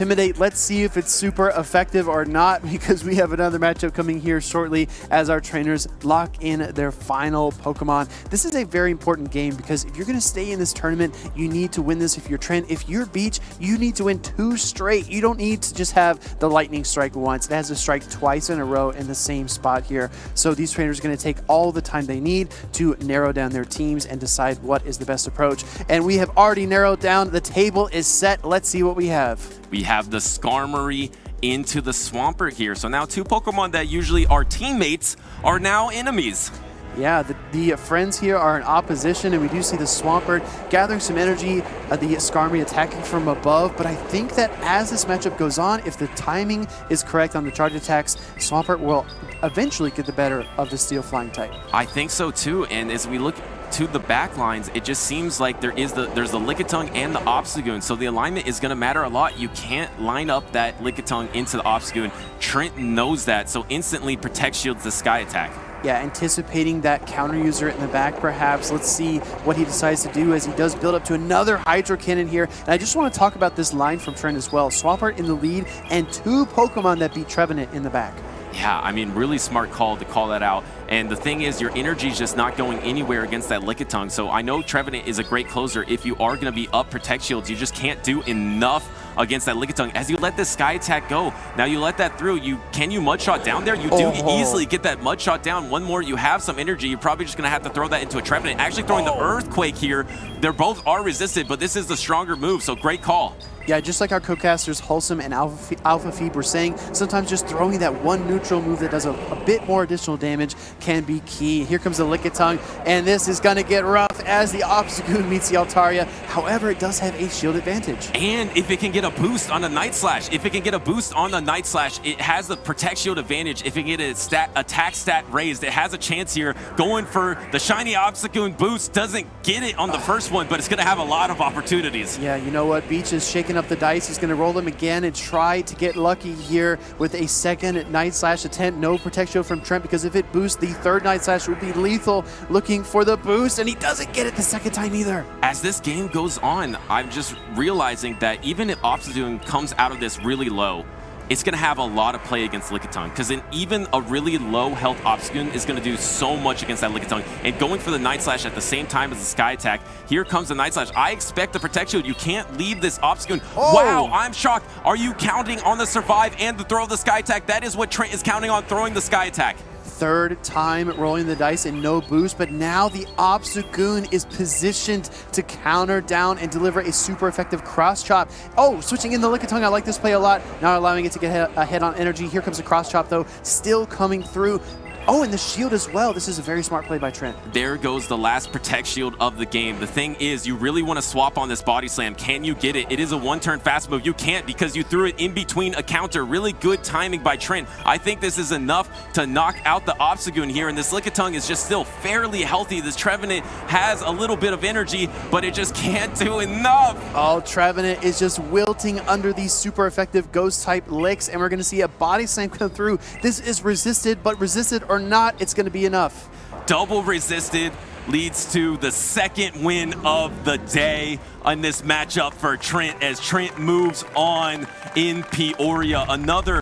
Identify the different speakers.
Speaker 1: Intimidate. Let's see if it's super effective or not, because we have another matchup coming here shortly as our trainers lock in their final Pokemon. This is a very important game because if you're going to stay in this tournament, you need to win this. If you're Trent, if you're Beach, you need to win 2 straight. You don't need to just have the lightning strike once. It has to strike twice in a row in the same spot here. So these trainers are going to take all the time they need to narrow down their teams and decide what is the best approach. And we have already narrowed down. The table is set. Let's see what we have.
Speaker 2: We have the Skarmory into the Swampert here. So now 2 Pokemon that usually are teammates are now enemies.
Speaker 1: Yeah, the friends here are in opposition, and we do see the Swampert gathering some energy, the Skarmory attacking from above. But I think that as this matchup goes on, if the timing is correct on the charge attacks, Swampert will eventually get the better of the Steel Flying type.
Speaker 2: I think so too, and as we look to the back lines, it just seems like there's the Lickitung and the Obstagoon, so the alignment is going to matter a lot. You can't line up that Lickitung into the Obstagoon. Trent knows that, so instantly Protect Shields the Sky Attack.
Speaker 1: Yeah, anticipating that counter user in the back perhaps. Let's see what he decides to do as he does build up to another Hydro Cannon here. And I just want to talk about this line from Trent as well. Swampert in the lead and 2 Pokemon that beat Trevenant in the back.
Speaker 2: Yeah, I mean, really smart call to call that out. And the thing is, your energy is just not going anywhere against that Lickitung. So I know Trevenant is a great closer. If you are going to be up Protect Shields, you just can't do enough against that Lickitung. As you let this Sky Attack go, now you let that through. Can you Mud Shot down there? You do easily get that Mud Shot down. One more, you have some energy. You're probably just going to have to throw that into a Trevenant. Actually throwing the Earthquake here. They're both are resisted, but this is the stronger move, so great call.
Speaker 1: Yeah, just like our co-casters Wholesome and Alpha Phoebe were saying, sometimes just throwing that one neutral move that does a bit more additional damage can be key. Here comes the Lickitung, and this is going to get rough as the Obstagoon meets the Altaria. However, it does have a shield advantage.
Speaker 2: And if it can get a boost on the Night Slash, it has the Protect Shield advantage. If it can get a attack stat raised, it has a chance here. Going for the shiny Obstagoon boost, doesn't get it on the first one, but it's going to have a lot of opportunities.
Speaker 1: Yeah, you know what? Beach is shaking up the dice. He's going to roll them again and try to get lucky here with a second Night Slash attempt. No Protect Shield from Trent, because if it boosts, the third Night Slash would be lethal. Looking for the boost, and he doesn't get it the second time either.
Speaker 2: As this game goes on, I'm just realizing that even if Obstagoon comes out of this really low, it's going to have a lot of play against Lickitung, because even a really low health Obstagoon is going to do so much against that Lickitung. And going for the Night Slash at the same time as the Sky Attack, here comes the Night Slash. I expect the Protect Shield. You can't leave this Obstagoon. Oh. Wow, I'm shocked. Are you counting on the Survive and the throw of the Sky Attack? That is what Trent is counting on, throwing the Sky Attack.
Speaker 1: Third time rolling the dice and no boost, but now the Obstagoon is positioned to counter down and deliver a super effective cross chop. Oh, switching in the Lickitung. I like this play a lot. Now allowing it to get ahead on energy. Here comes the cross chop though, still coming through. Oh, and the shield as well. This is a very smart play by Trent.
Speaker 2: There goes the last Protect Shield of the game. The thing is, you really want to swap on this Body Slam. Can you get it? It is a 1-turn fast move. You can't, because you threw it in between a counter. Really good timing by Trent. I think this is enough to knock out the Obstagoon here, and this Lickitung is just still fairly healthy. This Trevenant has a little bit of energy, but it just can't do enough.
Speaker 1: Oh, Trevenant is just wilting under these super effective Ghost-type licks, and we're going to see a Body Slam come through. This is resisted, but resisted or not, it's going to be enough.
Speaker 2: Double resisted leads to the second win of the day on this matchup for Trent, as Trent moves on in Peoria. Another